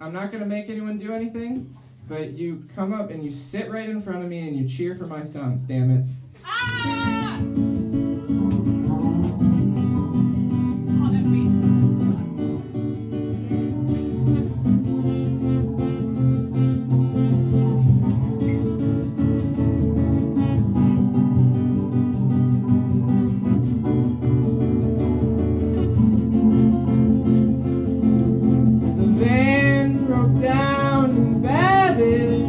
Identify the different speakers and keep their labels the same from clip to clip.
Speaker 1: I'm not gonna make anyone do anything, but you come up and you sit right in front of me and you cheer for my songs, damn it.
Speaker 2: Ah! Oh, that bass is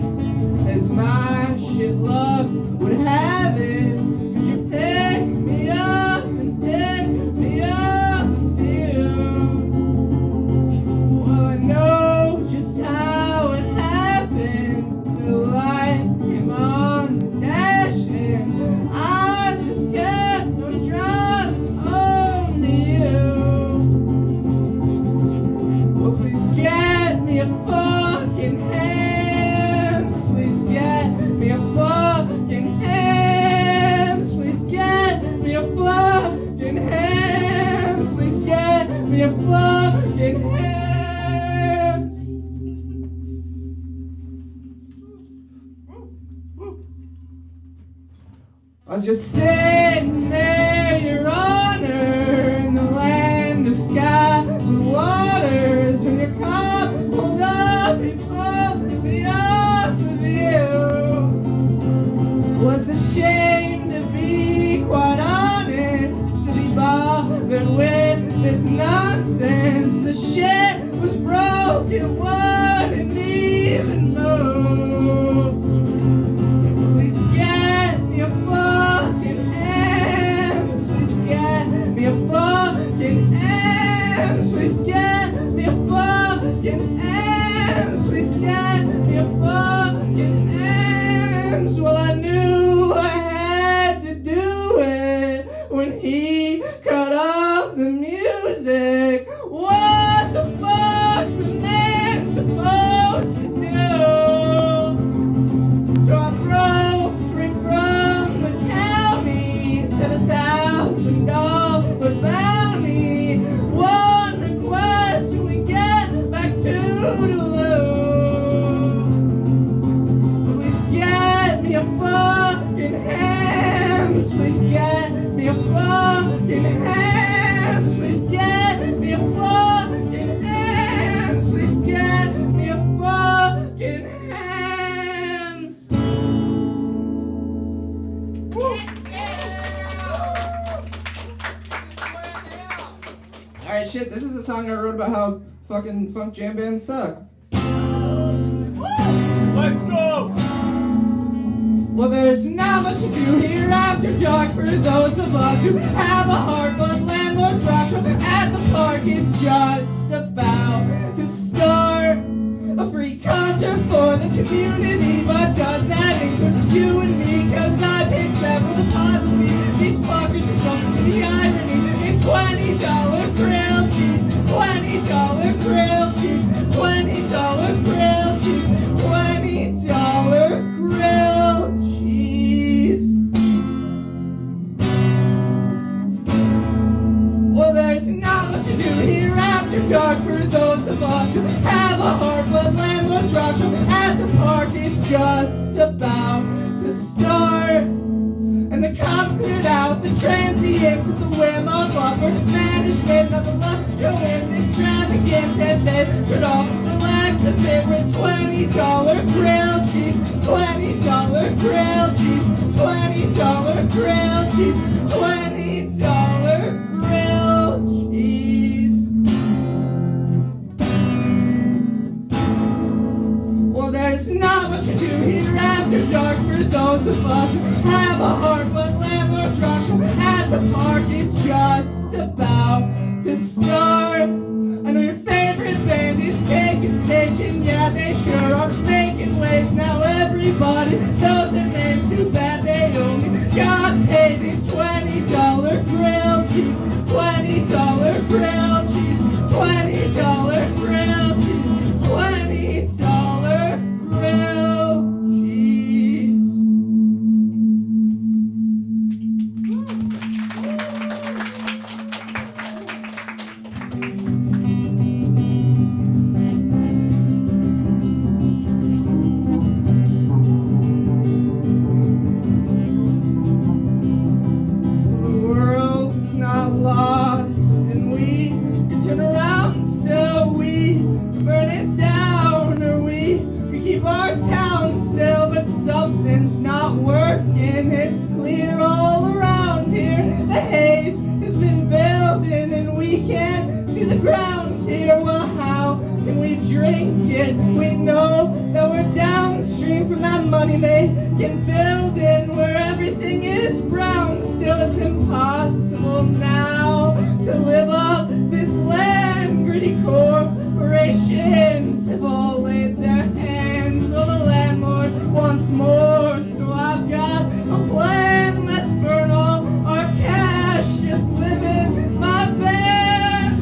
Speaker 2: I was just sitting there, Your Honor, in the land of sky and waters. When your car pulled up, he pulled me off the view. Was ashamed to be quite honest, to be bothered with this nonsense. The shit was broke, it wouldn't even move. Please get me a fucking hands. Please get me a fucking hands. Please get me a fucking hands. Please get me a fucking hands. Well, I knew I had to do it when he cut off the music. What the fuck's a man supposed to do? So I broke free from the county, set $1,000 bounty. One request when we get back to Duluth. Please get me a fucking hams. Please get me a fucking hams. Please get me a fucking hams. Please get me a fucking hams. Alright, shit, this is a song I wrote about how fucking funk jam bands suck.
Speaker 3: Let's go!
Speaker 1: Well, there's not much to do here after dark for those of us who have a heart, but landlord's rock show at the park is just about to start. A free concert for the community, but does that include you and me? Cause I paid several deposits. These fuckers are something to the irony. In $20 grilled cheese, $20 grilled cheese, $20 grilled cheese, $20 grilled cheese. Well, there's not much to do here after dark for those of us who have a heart, but landlord's rock show at the park is just about to start. And the cops cleared out the transients at the whim of upper management. Now the luck show is extravagant, and they could all relax a bit with $20 grilled cheese, $20 grilled cheese, $20 grilled cheese, $20 grilled cheese. Well, there's not much to do here after dark for those of us who have a heart, but landlord's rock show at the park is just about to start. I know your favorite band is taking stage, and yeah, they sure are making waves. Now everybody knows their names. Too bad they only got paid in $20 grilled cheese, $20 grilled cheese, $20 grilled cheese, $20 grilled cheese.
Speaker 2: drink it. We know that we're downstream from that money-making building where everything is brown. Still, it's impossible now to live up this land. Gritty corporations have all laid their hands. So the landlord wants more. So I've got a plan. Let's burn all our cash. Just live in my bed.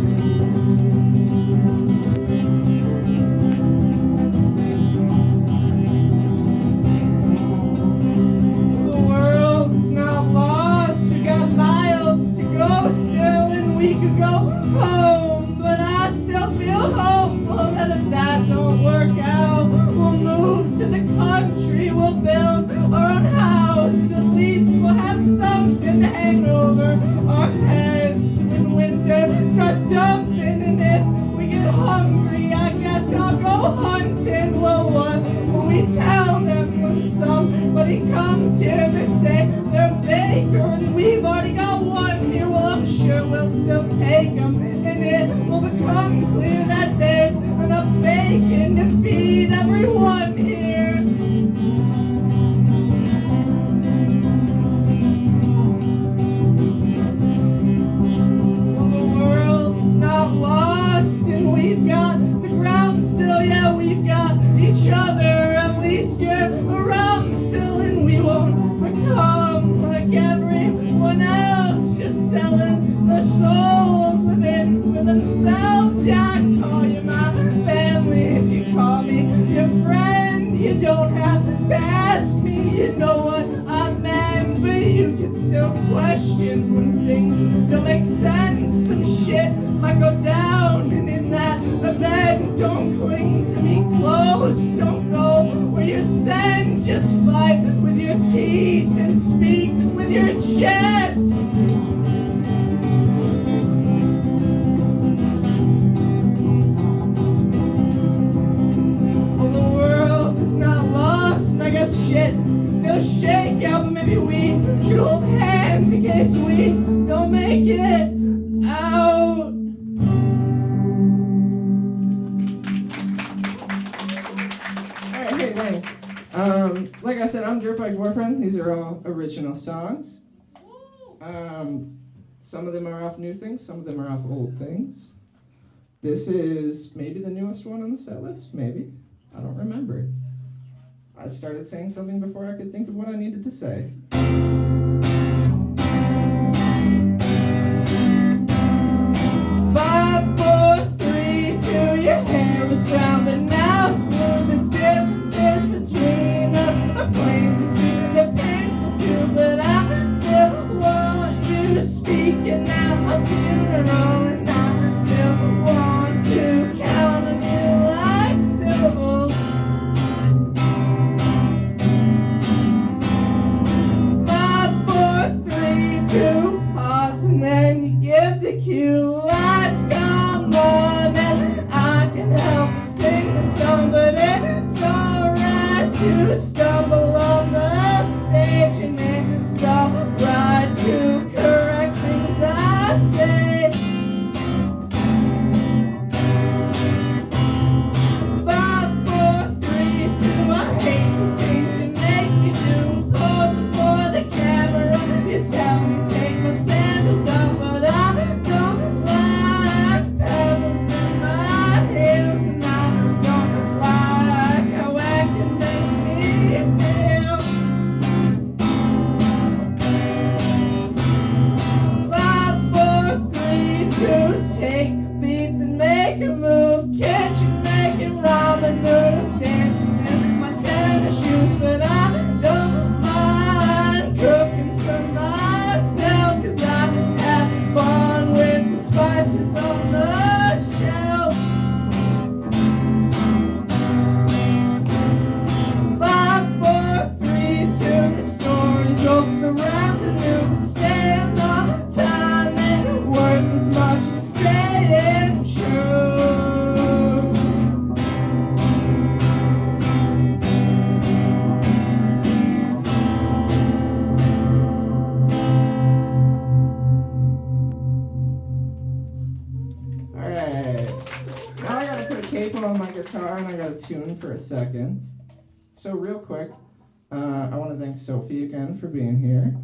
Speaker 2: The world is not lost. We got miles to go still, and we could go home. But I still feel hopeful that if that don't work out, we'll move to the country. We'll build our own house. At least we'll have something to hang over our heads when winter starts dumping. And if we get hungry, I guess I'll go hunting. Well, what will we tell them when somebody comes here? They say they're a baker and we've already got one here. Well, I'm sure we'll still take them, and it will become clear that there's enough bacon to feed everyone here. Well, the world's not lost, and we've got the ground still. Yeah, we've got each other. At least you're around still, and we won't become like everyone else, just selling their souls, living for themselves. Yeah, I call you my family if you call me your friend. You don't have to ask me, you know what I meant, but you can still question when things don't make sense. Some shit might go down, and in that event, don't cling to me close. Don't go where you're sent. Just fight with your teeth and speak with your chest. Well, the world is not lost, and I guess shit can still shake out, but maybe we should hold hands in case we don't make it out. Alright, hey, thanks. Like I said, I'm Dirtbike Boyfriend. These are all original songs. Some of them are off new things, some of them are off old things. This is maybe the newest one on the set list, maybe. I don't remember it. I started saying something before I could think of what I needed to say. 5, 4, 3, 2, your hair was brown, but now it's blue. The differences between us are plain to see. They're painful too, but I still want you to speak. And now my funeral, and I still want to count on you like syllables. 5, guitar and I got a tune for a second. So real quick, I want to thank Sophie again for being here.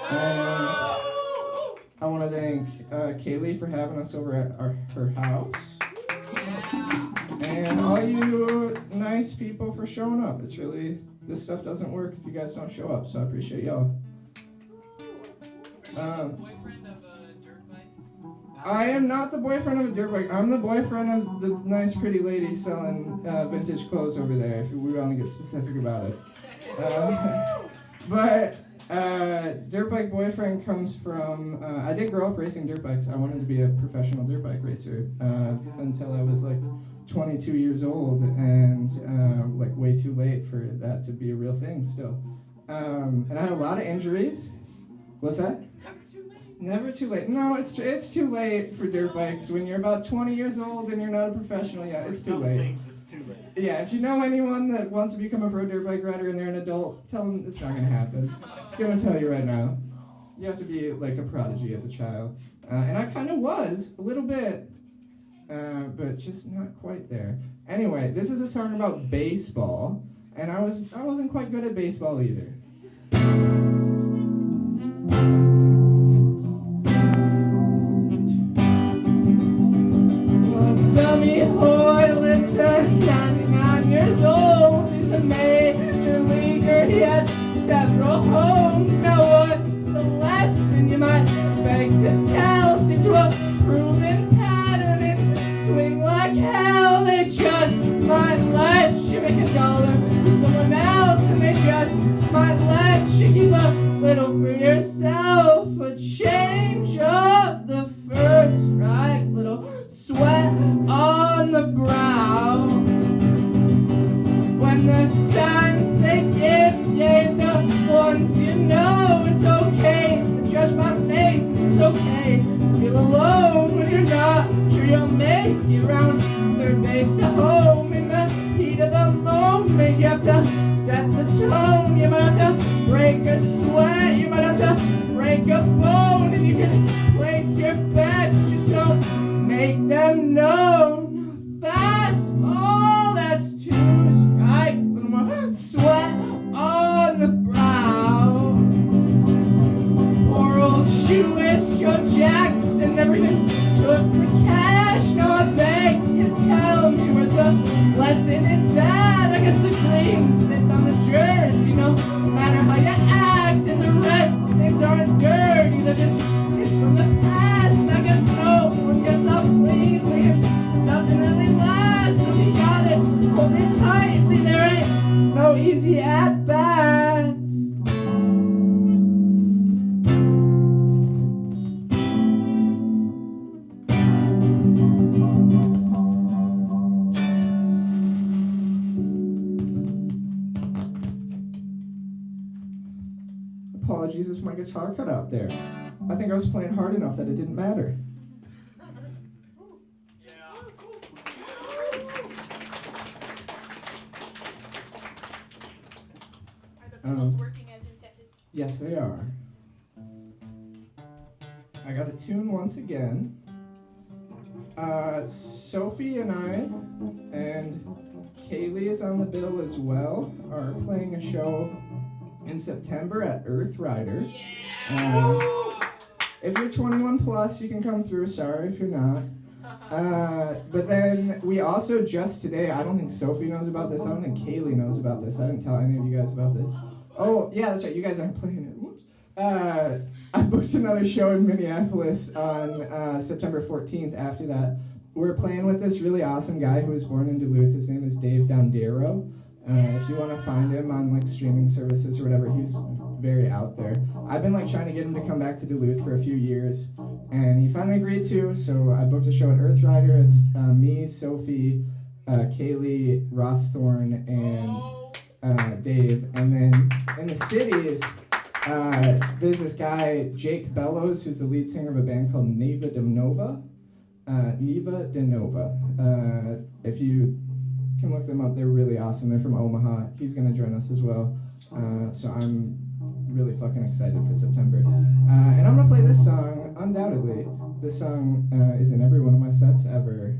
Speaker 2: And I want to thank Kaylee for having us over at her house. And all you nice people for showing up. It's really, this stuff doesn't work if you guys don't show up, so I appreciate y'all.
Speaker 3: Boyfriend of a Dirtbike?
Speaker 2: I am not the boyfriend of a Dirtbike. I'm the boyfriend of the nice pretty lady selling vintage clothes over there, if we want to get specific about it. But Dirtbike boyfriend comes from, I did grow up racing dirt bikes. I wanted to be a professional dirt bike racer until I was like 22 years old, and like way too late for that to be a real thing still. And I had a lot of injuries. What's that?
Speaker 3: It's never too late.
Speaker 2: Never too late. No, it's too late for dirt bikes. When you're about 20 years old and you're not a professional, yeah, it's too late.
Speaker 4: Things, it's too late.
Speaker 2: Yeah, if you know anyone that wants to become a pro dirt bike rider and they're an adult, tell them it's not going to happen. Just going to tell you right now. You have to be like a prodigy as a child. And I kind of was, a little bit, but just not quite there. Anyway, this is a song about baseball, and I wasn't quite good at baseball either. Tommy Hoy lived to 99 years old. He's a major leaguer. He had several homes. Now what's the lesson you might beg to tell? Stick to a proven pattern and swing like hell. They just might let you make $1 for someone else, and they just might let you keep a little for yourself. A change of the first strike, little sweat on the brow. When the signs they give you, the ones you know, it's okay to judge my face, it's okay to feel alone when you're not sure you'll make it round third base to home. In the heat of the moment, you have to set the tone. You might have to break a sweat, you might have to break a bone, and you can place your bets, just don't make them known. Fastball, that's 2 strikes, little more sweat on the brow. Poor old shoeless Joe Jackson never even took the cash. Now I beg you to tell me where's the lesson in that? I guess the green stays on the jersey, no matter how you act, and the red stains aren't dirty, they're just it's from the past. I guess no one gets off cleanly, nothing really lasts. So you got it, hold it tightly, there ain't no easy at-bats. Apologies if my guitar cut out there. I think I was playing hard enough that it didn't matter.
Speaker 5: Are the pedals working as intended?
Speaker 2: Yes, they are. I got a tune once again. Sophie and I, and Kaylee is on the bill as well, are playing a show in September at Earth Rider. If you're 21 plus, you can come through. Sorry if you're not. But then we also just today, I don't think Sophie knows about this. I don't think Kaylee knows about this. I didn't tell any of you guys about this. Oh, yeah, that's right. You guys aren't playing it. Whoops. I booked another show in Minneapolis on September 14th after that. We're playing with this really awesome guy who was born in Duluth. His name is Dave Dondero. If you want to find him on like streaming services or whatever, he's very out there. I've been like trying to get him to come back to Duluth for a few years, and he finally agreed to, so I booked a show at Earth Rider. It's me, Sophie, Kaylee, Ross Thorne, and Dave. And then in the cities, there's this guy, Jake Bellows, who's the lead singer of a band called Neva de Nova. If you can look them up, they're really awesome. They're from Omaha. He's gonna join us as well. So I'm really fucking excited for September. And I'm gonna play this song, undoubtedly. This song is in every one of my sets ever.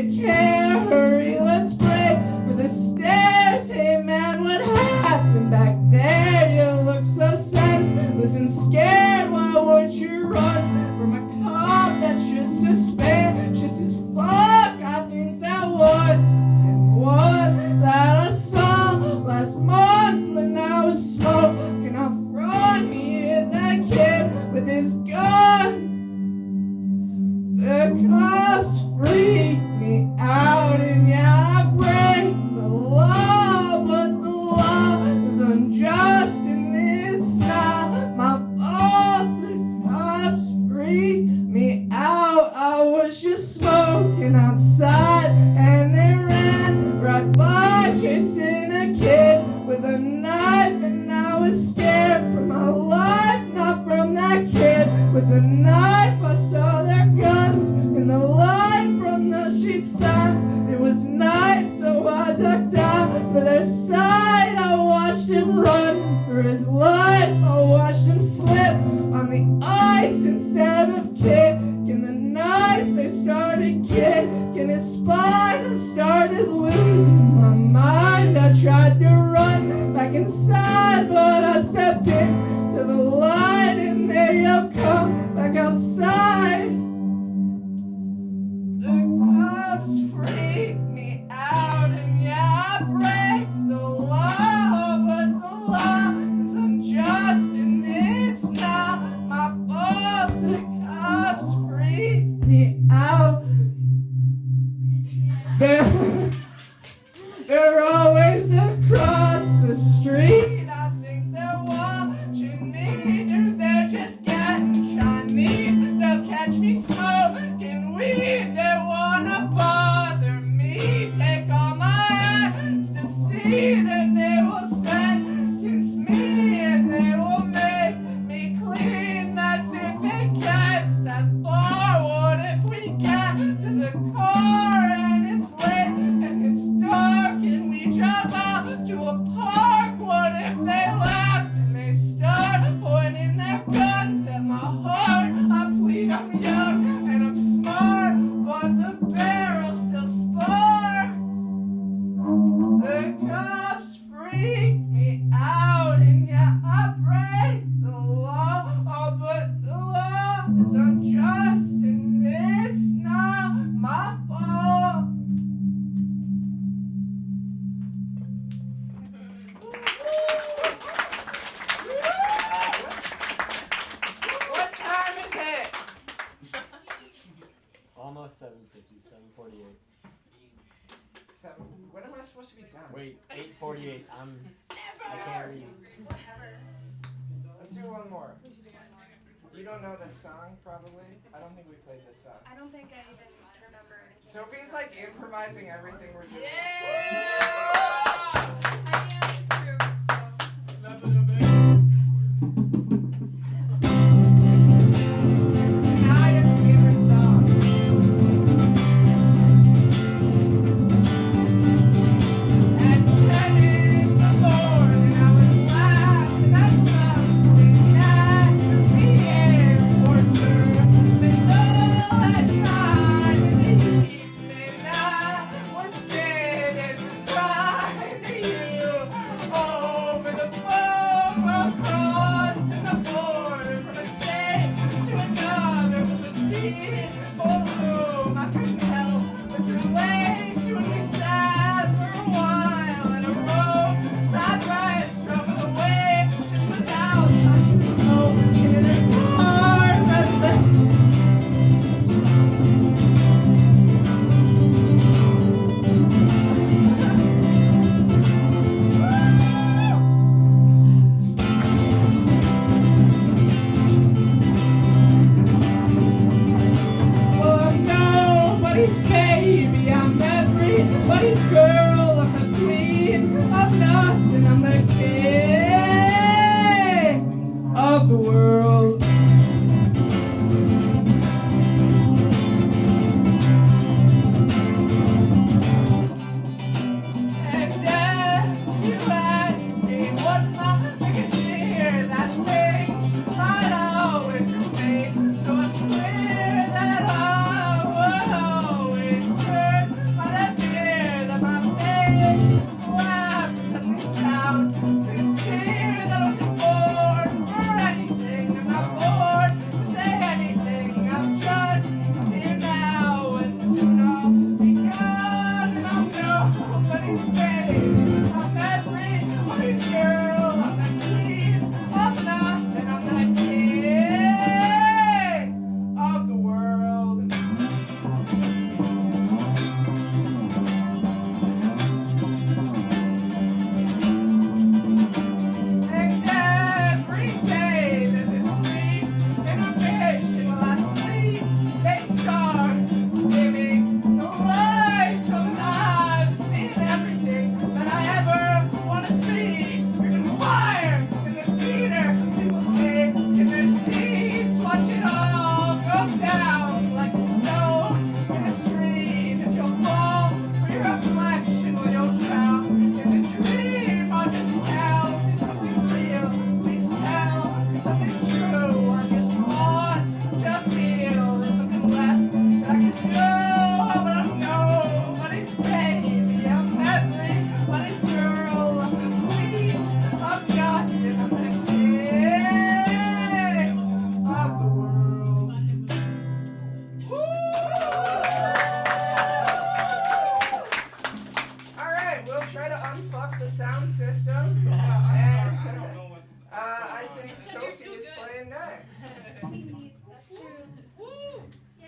Speaker 2: take care, hurry, let's break for the stairs. Hey man, what happened back there? You look so senseless and scared. Why would you run from a cop that's just suspicious as fuck? I think that was the same one that I saw last month when I was smoking up front. He hit that kid with his gun. The cops freak me out, and yeah, I break the law, but the law is unjust, and it's not my fault. The cops freak me out. I was just smoking outside, and they ran right by, chasing a kid with a knife, and I was scared for my life, not from that kid with the knife. I saw their guns in the light from the street signs. It was night, so I ducked out to their side. I watched him run for his life. I watched him slip on the ice instead of kicking the knife. They started kicking his spine. I started losing my mind. I tried to run back inside, but I stepped into the light, and they yelled, "Come back outside." The cops freak me out, and yeah, I break the law, but the law is unjust, and it's not my fault. The cops freak me out. They're always across the street. I think they're watching me, or they're just getting Chinese. They'll catch me smoking weed. They wanna bother me, take all my ecstasy. Then they will sentence me, and they will make me clean. That's if it gets that far. What if we get to the car and it's late and it's dark and we drive out to a park? What if they laugh and they start pointing their guns at my heart? I plead I'm young and I'm smart, but the barrel still sparks. The cops freak me out, and yeah, I break the law, but the law is unjust, and it's not my fault. What time is it?
Speaker 4: Almost 7:50, 7:48.
Speaker 2: When am I supposed to be done?
Speaker 4: Wait, 8:48. I can't read.
Speaker 2: Let's do one more. You don't know this song, probably? I don't think we played this song.
Speaker 5: I don't think I even remember anything.
Speaker 2: Sophie's like improvising everything we're doing.
Speaker 5: I am, it's true.
Speaker 2: Naya's favorite song. At 10 in the morning, I was laughing at something at the airport terminal at night in the evening. I was sitting crying to you over the phone while crossing the border from a state to another with a people whom I couldn't help but relate to. And we sat for a while in a roadside restaurant with the waitress was out. She was smoking in her car, but well, I'm nobody's baby, I'm everybody's girl.